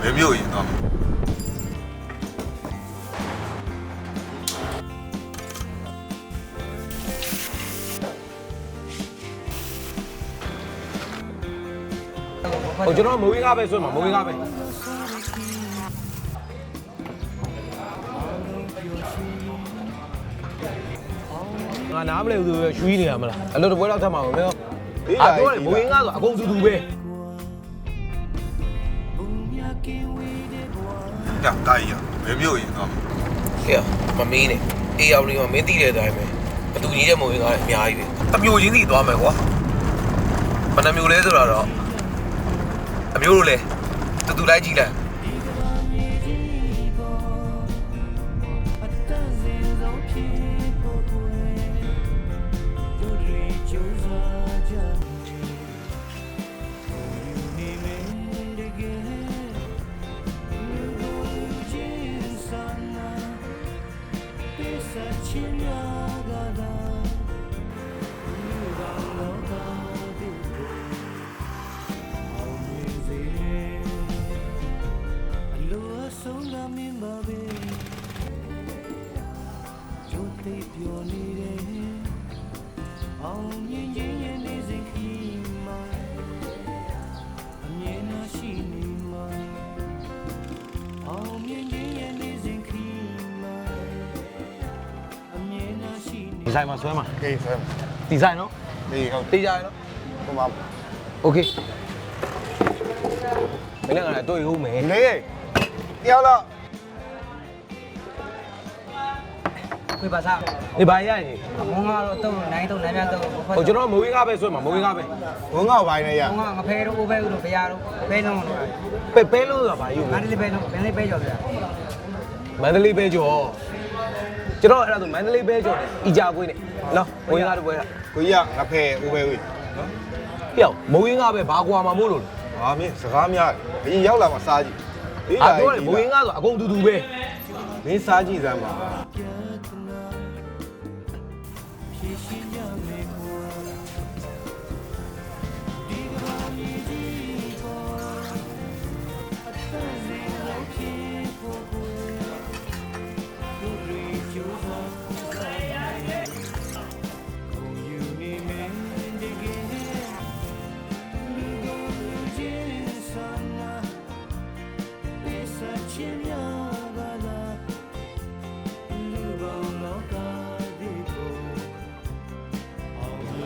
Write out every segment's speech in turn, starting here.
ဘယ်မျိုးရင်တော့ကျွန်တော်မဝေးကားပဲဆွဲမှာမဝေးကားပဲငါနားမလဲဘူးဆိုရွှီးနေရမလားအလုပ်တပွဲတော့ထပ်မှာမင်းအာပြောတယ်မဝေးကားဆိုအကုန်တူပဲညတားရဘယ်မျိုးရင်တော့ဟဲ့မမင်းနဲ့အေးရောက်နေမှာမင်းသိတဲ့အတိုင်းပဲဘသူကြီးတဲ့မဝေးကားအများကြီးပဲအမျိုးချင်းစီသွားမယ်ကွာဘယ်နှမျိုးလဲဆိုတာတော့အမျိုးလိုလဲတူလိုက်ကြည့်လိုက်ဒီဇိုင်းမှာဆွဲမှာအေးဆွဲမှာဒီဇိုင်းနော်အေးဟုတ်တေးကြရနော်ဟိုမှာโอเคမင်းလည်းငါလည်းတွေ့ဦးမယ်နေတယောက်တော့ဝေပါစားဒီဘာရရင်ငုံကတော့တုံးနိုင်တုံးနိုင်ပြတုံးဟိုကျွန်တော်မဝေးကားပဲဆွဲမှာမဝေးကားပဲဝငေါ့ပိုင်းနဲ့ရငုံကငဖဲတို့အိုးဘဲတို့ဘရားတို့ဘဲလုံးတို့ပဲလို့ဆိုတာဘာယူမန္တလေးဘဲလုံးဘယ်လေးဘဲကြော်ဗျာမန္တလေးပဲကျော်ကျွန်တော်အဲ့ဒါဆိုမန္တလေးပဲကျော်တယ်အီကြကွေးနဲ့နော်မဝေးကားတပွဲလားကိုကြီးကငဖဲဦးပဲဝေးနော်ပြောက်မဝေးကားပဲဘာကွာမှာမို့လို့ဟာမင်းစကားများဘရင်ရောက်လာမှစားကြည့်အာပြောတယ်မဝေးကားဆိုအကုန်တူပဲမင်းစားကြည့်စမ်းပါ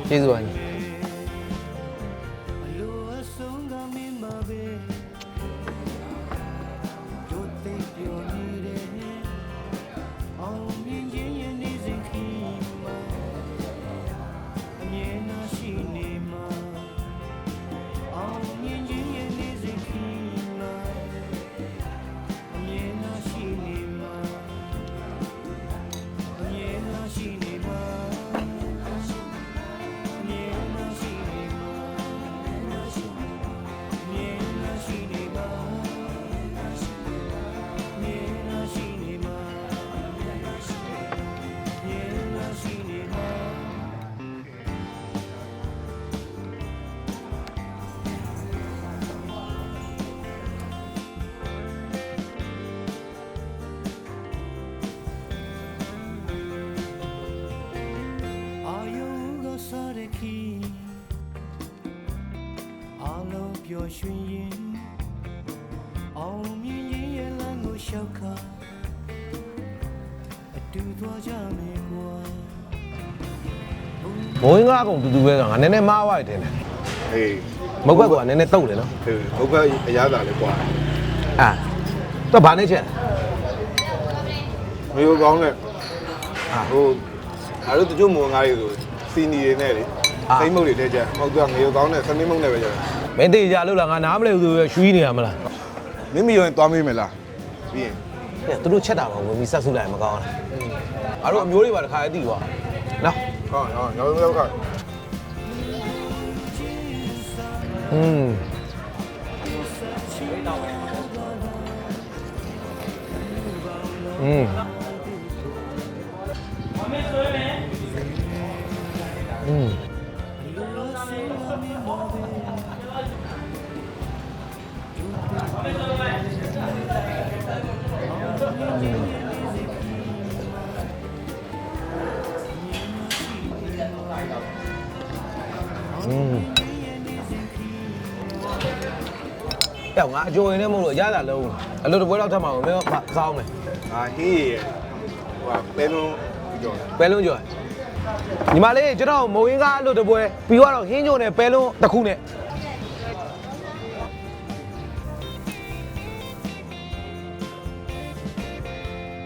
ကျေးဇူးပါညီပျော်ရွှင်ရင်အောင်မြင်ရင်ရဲ့လမ်းကိုရှောက်ခါအတူသွားကြမယ်ကွာမဝင်းကားအကုန်တူပဲကငါနည်းနည်းမားသွားတယ်တဲ့အေးမုတ်ဘက်ကနည်းနည်းတုတ်တယ်နော်အေးဘုတ်ဘက်အရသာလေးကွာအာတော့ဘာနဲ့ချက်မျိုးကောင်းတဲ့ဟိုအားတို့တချို့မုံငါးတွေဆိုစီနီတွေနဲ့လေစိမ့်မုတ်တွေထဲကျဟုတ်ကငရုတ်ကောင်းတဲ့စနင်းမုတ်နဲ့ပဲကျတယ်မင်းတေးကြလို့လားငါနားမလဲဘူးဆိုရွှီးနေရမလားမင်းမယုံသွားမေးမယ်လားပြီးရင်သူတို့ချက်တာပါဝင်ပြီးဆက်ဆုလိုက်မကောင်းလားအားတို့အမျိုးတွေပါတခါတည်းတည်သွားနော်ဟုတ်ရောရောခ ပြောင်းငါအကျိုးရင်လည်းမဟုတ်လို့ရတာလုံးအလို့တပွဲတော့ထပ်မှာမင်းစောင်းမယ် ဟာဟေးဟိုပဲလုံးကြော် ပဲလုံးကျော်ညီမလေးကျွန်တော်မုံရင်းကားအလို့တပွဲပြီးတော့ဟင်းညိုနဲ့ပဲလုံးတစ်ခုနဲ့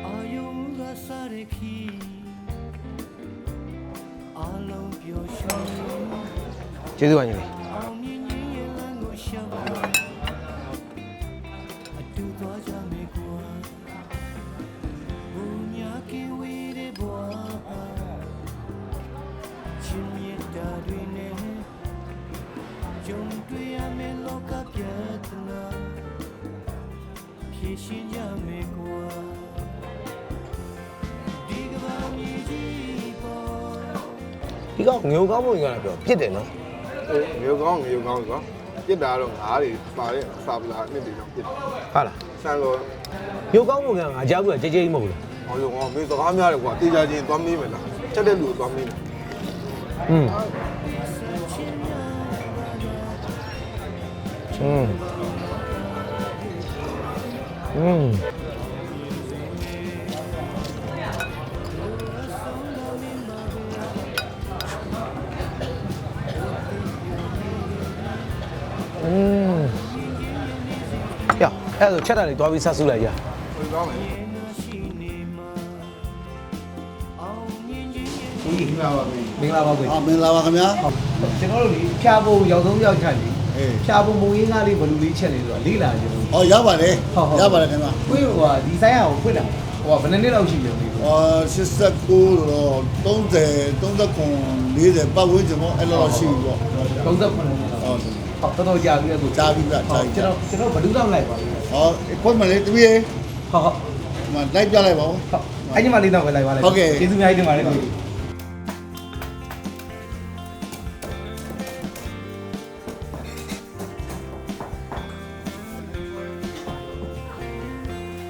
အာယုံကစားရခီအလုံးပြောရွှင် ကျေးဇူးပါညီလေး အောင်မြင်ရင်ရဲ့လမ်းကိုရှောက်အတူသွားကြမယ်ကွာဘူညာကင်းဝေးတဲ့ဘွာချင်းမြတ်တာတွေနဲ့ကြုံတွေ့ရမယ်လောကပြတ်နာဖြည့်ရှင်ကြမယ်ကွာဒီကဘာမြည်ကြီးပေါ် ဒီကောင်ငိုကောင်းပုံရတာပြောပြစ်တယ်နော် မျိုးကောင်းကွာပြစ်တာတော့ငါးတွေပါတဲ့စာပလာနှစ်တွေကြောင့်ပြစ်တယ် ဟုတ်လား ဆန်လို့ ငိုကောင်းပုံကငါကြားဘူးကကြေးမဟုတ်ဘူး ဟောလို့ငါမင်းစကားများတယ်ကွာတေးကြချင်းသွားမေးမယ်လားချက်တဲ့လူကိုသွားမေးမယ် อืมရအဲ့ဒါချက်တာလေးတွားပြီးဆက်စုလိုက်ရ ဘယ်ကောင်းလဲ ရှိနေမှာအောင်မြင်ခြင်းရဲ့ ဒီမင်္ဂလာပါကွယ် မင်္ဂလာပါခင်ဗျာ ကျွန်တော်တို့ဒီဖြာဖို့ရောက်ဆုံးရောက်ချက်လေး အေး ဖြာဖို့မုံရင်းကားလေးဘလူလေးချက်လေးဆိုတော့လေးလာကြလို့ ဟောရပါတယ်ရပါတယ်ခင်ဗျာ ကိုယ်ဟိုဒီဆိုင်အောင်ဖွင့်တာဟိုဘယ်နှစ်လောက်ရှိလဲမသိဘူး 89တော့30 40ပတ်ဝန်းကျင်ပေါ့အဲ့လိုရှိပြီပေါ့ 39နှစ်လောက် ဟုတ် တော်တော်ကြာပြီလေကို ကြားပြီဗျာ ကျွန်တော်ဘယ်သူတော့လိုက်ပါလဲ ဟောခွင့်မလေးတပည့် ဟုတ်ဟုတ် မလိုက်ပြလိုက်ပါဦး အဲ့ဒီမှာလေးတော့ပဲလိုက်ပါလိုက်ကျေးဇူးများတင်ပါတယ်ကို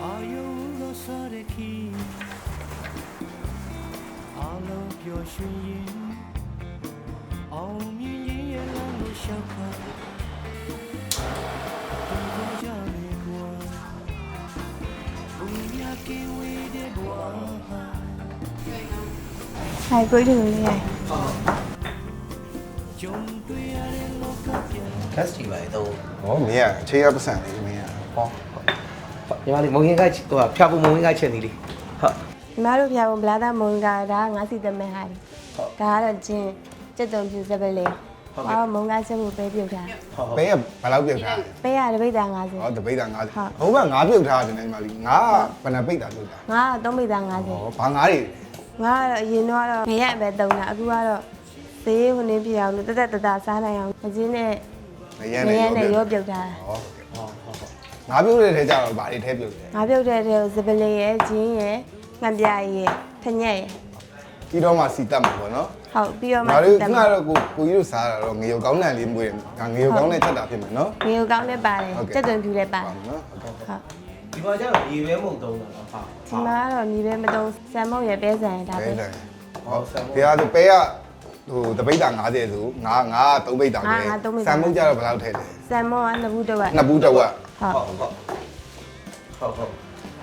အာယုံကစားရခီအလုံးပြောရွှင်ရင်အောင်မြင်ရင်ရဲ့လမ်းကိုရှောက်ခါတူသွားကြမယ်ကွာဘူညာကင်းဝေးတဲ့ဘွာ Hai cuối đường đi này. ကြုံတွေ့ရတဲ့လောကပြတ် ကတ်စတီပါတော့ ဟောမင်းကအခြေရပတ်စံလေးမင်းက ဟောညီမလေးမုံရင်းကဟိုဖြာဖို့မုံရင်းကချက်နေလေဟုတ် Má lúc nhà bông lá ta mông gà đã ngã xịt tầm mẹ hai. Cá là chín chất tổng chữ sẽ lên. Má mông gà sẽ một bé biểu thả. ပဲကဘယ်လောက်ပြုတ်ထားလဲ Bé à là bây giờ ngã gì? ဟောတပိတ်တာ90ဟိုကငါပြုတ်ထားတယ်ညီမလေးငါဘယ်နှပိတ်တာပြုတ်တာ Ngã tông bây giờ ngã gì? ဟောဘာငါးတွေ Ngã là yên nó là bé ạ bé tổng là cứ qua rồi. Thế hôm nay biểu nó tất sáng này không? Cái gì này? နေရ Này နေ này vô biểu thả. ဟောငါပြုတ်တဲ့ထဲကျတော့ဘာတွေထဲပြုတ်လဲ Ngã biểu thả đều sẽ bên này chín nhé. Ngắm bia nhé. Thân nhẹ. ပြီးတော့မှစီတက်မှာပေါ့နော် Hậu biểu ငါ mà တို့ xịt ခု tầm. ကတော့ကိုကြီးတို့စားတာတော့ငရုတ်ကောင်းတဲ့လေးမွေးတယ်ငါငရုတ်ကောင်းတဲ့ချက်တာဖြစ်မယ်နော် Nhiều gạo này bà này. Chất tổng chữ này bà. နော် Hậu. ဒီမှာကျတော့ရေပဲမုံတုံးတာဟာ ဒီမှာတော့ညီပဲမတုံးဆမ်မုတ်ရပဲဆန်ဒါပဲ ပဲတယ်ဟောတရားဆိုပဲကဟိုတပိတ်တာ90ဆိုငါ3ပိတ်တာပဲဆန်မုတ်ကြတော့ဘယ်လောက်ထဲလဲ ဆမ်မုတ်ကနှစ်ဘူးတစ်ဝက် နှစ်ဘူးတစ်ဝက် ဟုတ် ဟုတ်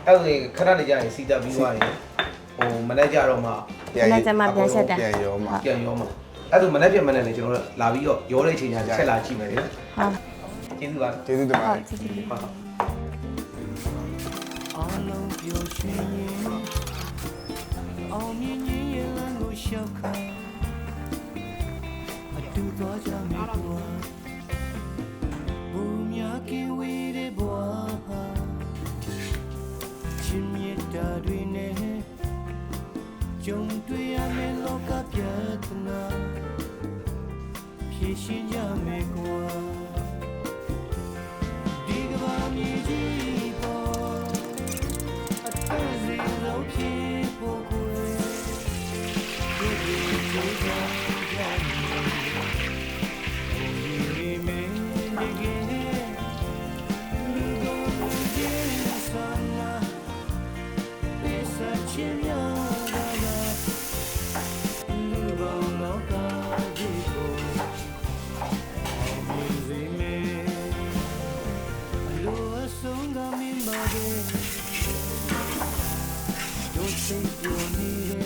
အဲ့ဒါခဏနေကြရင်စီတက်ပြီးသွားရင်ဟိုမနေ့ကျတော့မှ ပြန်ရောမှာ ပြန်ရောမှာအဲ့ဒါမနေ့ပြန်မနေ့လည်းကျွန်တော်တို့လာပြီးတော့ရောတဲ့အချိန်ညာချက်လာကြည့်မယ်လေ ဟုတ် ကျေးဇူးပါ ကျေးဇူးတင်ပါ ဟု တ တ် ယ် ကြည့်ကြည့် ဟုတ် အလုံးပြောရွှင်ရင်အောင်မြင်ရင်ရဲ့လမ်းကိုရှောက်ခါအတူသွားကြမယ်ကွာဘူညာကင်းဝေးတဲ့ဘွာချင်းမြတ်တာတွေနဲ့ကြုံတွေ့ရမယ်လောကပြတ်နာဖြည့်ရှင်ကြမယ်ကွာဒီကဘာမြည်ကြီးပေါ် အ ဆုံးကမင်းပါပဲကျိုးစိတ်ပြောနေတယ်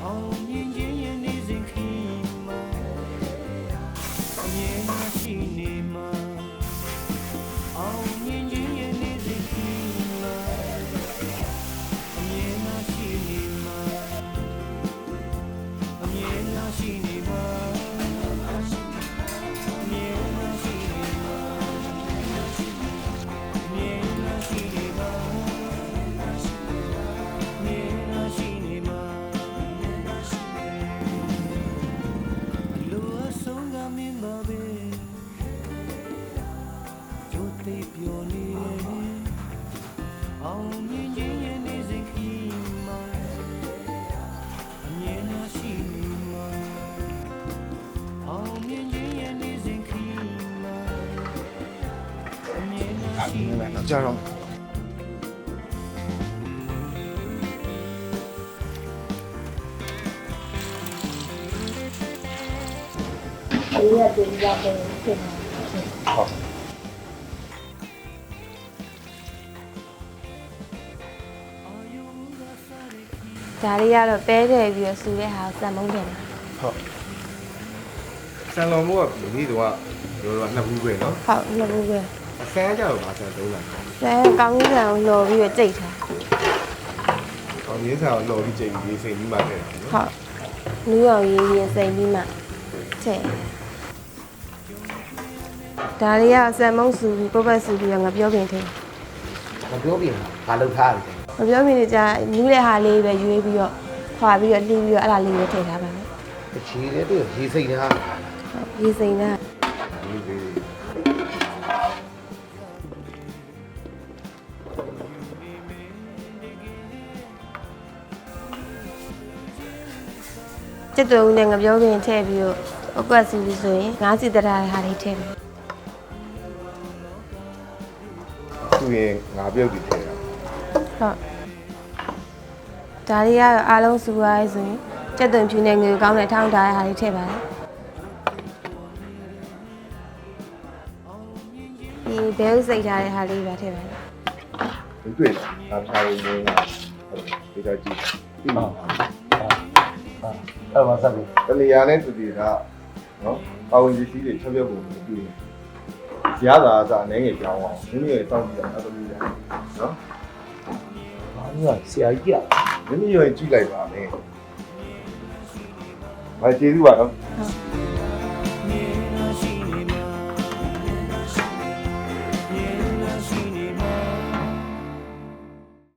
အောင်မြင်ခြင်းရဲ့နေစဉ်ခီးမှာအမြဲတမ်းရှိနေမှာအောင်မြင်ခြင်းရဲ့နေစဉ်ခီးမှာအမြဲတမ်းရှိနေမှာအမြဲတမ်းရှိနေမှာကြတော့ ဒီရက်ဒီရက်ပဲဖြစ်နေဟုတ် ဒါလေးကတော့ပဲတယ်ပြီးတော့စူတဲ့ဟာကိုစံမုံတယ်မှာ ဟုတ်ဆန်လုံးမို့ကဒီတော့ရောနှစ်ဘူးပဲเนาะ ဟုတ်နှစ်ဘူးပဲ အဆန်းကြတော့မဆန်သုံးတာ ဆဲကောင်းကြီးဆန်ကိုလော်ပြီးတော့ကြိတ်ထား ။အော်ရင်းစာကိုလော်ပြီးချိန်ပြီးစိတ်ပြီးမှထည့်တယ်နော် ဟုတ်နူးအောင်ရေးရင်စိန်ပြီးမှထည့်ဒါလေးကစံမုံစူပြီးပုတ်ပတ်စူပြီးတော့ငါပြောပြင်ထည့် မပြောပြဘာလုပ်ထားလဲ မပြောပြင်ကြနူးတဲ့ဟာလေးပဲရွေးပြီးတော့ခွာပြီးတော့လှီးပြီးတော့အဲ့ဒါလေးပဲထည့်ထားပါမယ် အချီတဲ့သူရေစိတ်ထား ဟုတ်ရေးစိန်တာ ။ဒီလေး ကျက်သွုံနဲ့ငါပြောပြင်ထည့်ပြီးတော့ပုတ်ပတ်စူပြီးဆိုရင်ငါးစီတရာဟာလေးထည့်မယ် သူရင်ငါပြုတ်ပြီးထည့်တာ ဟုတ်ဒါလေးကတော့အားလုံးစူသွားရဲဆိုရင်ကျက်သွုံဖြူနဲ့ငွေကောင်းတဲ့ထောင်းထားတဲ့ဟာလေးထည့်ပါတယ်ဒီဘဲဥစိတ်ထားတဲ့ဟာလေးပဲထည့်ပါတယ် ။ဒီတွေ့လား။ငါဖြာလို့မင်းကဒီကကြည့်။ပြီးပါ အဲ့မှာဆက်ပြီး ။တလျာနဲ့တူတီကနော်။ပါဝင်ပစ္စည်းတွေချက်ပြုတ်ပုံကိုတွေ့။ရတာကအနေငယ်ပြောင်းအောင်။မိမိရဲ့တောင်းကြည့်တာအတူတူတယ်နော် ဘာလို့ဆရာကြီးက ။မိမိရဲ့ကြည့်လိုက်ပါမယ်။မကျေးဇူးပါနော် ဟုတ်